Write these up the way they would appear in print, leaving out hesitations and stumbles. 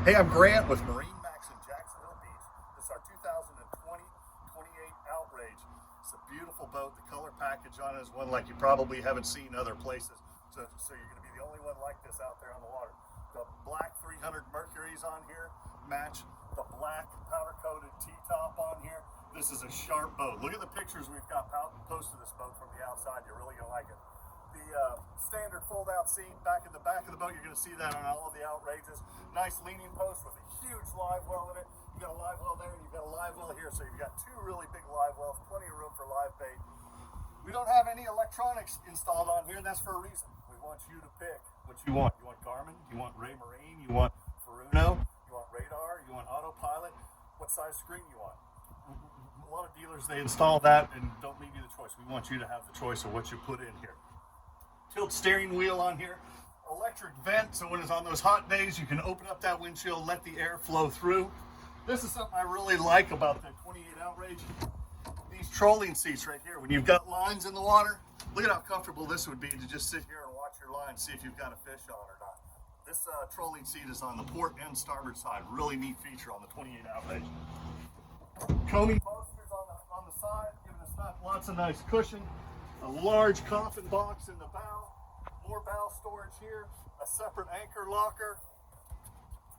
Hey, I'm Grant with MarineMax in Jacksonville Beach. This is our 2020 28 Outrage. It's a beautiful boat. The color package on it is one like you probably haven't seen other places. So you're going to be the only one like this out there on the water. The black 300 Mercuries on here match the black powder-coated T-top on here. This is a sharp boat. Look at the pictures we've got posted this boat from the outside. You're really going to like it. The standard fold-out seat back in the back of the boat. You're going to see that on all of the Outrages. Nice leaning post with a huge live well in it. You've got a live well there and you've got a live well here. So you've got two really big live wells, plenty of room for live bait. We don't have any electronics installed on here, and that's for a reason. We want you to pick what you want. You want Garmin, you want Marine, you want Furuno, you want radar, you want autopilot, what size screen you want. A lot of dealers, they install that and don't leave you the choice. We want you to have the choice of what you put in here. Tilt steering wheel on here, electric vent, so when it's on those hot days you can open up that windshield, let the air flow through. This is something I really like about the 28 Outrage. These trolling seats right here, when you've got lines in the water, look at how comfortable this would be to just sit here and watch your line, see if you've got a fish on or not. This trolling seat is on the port and starboard side. Really neat feature on the 28 Outrage. Combing posters on the side, giving us lots of nice cushion. A large coffin box in the bow, more bow storage here, a separate anchor locker.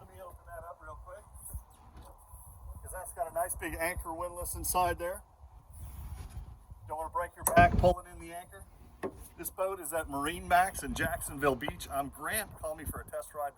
Let me open that up real quick, because that's got a nice big anchor windlass inside there. Don't want to break your back pulling in the anchor. This boat is at MarineMax in Jacksonville Beach. I'm Grant. Call me for a test ride.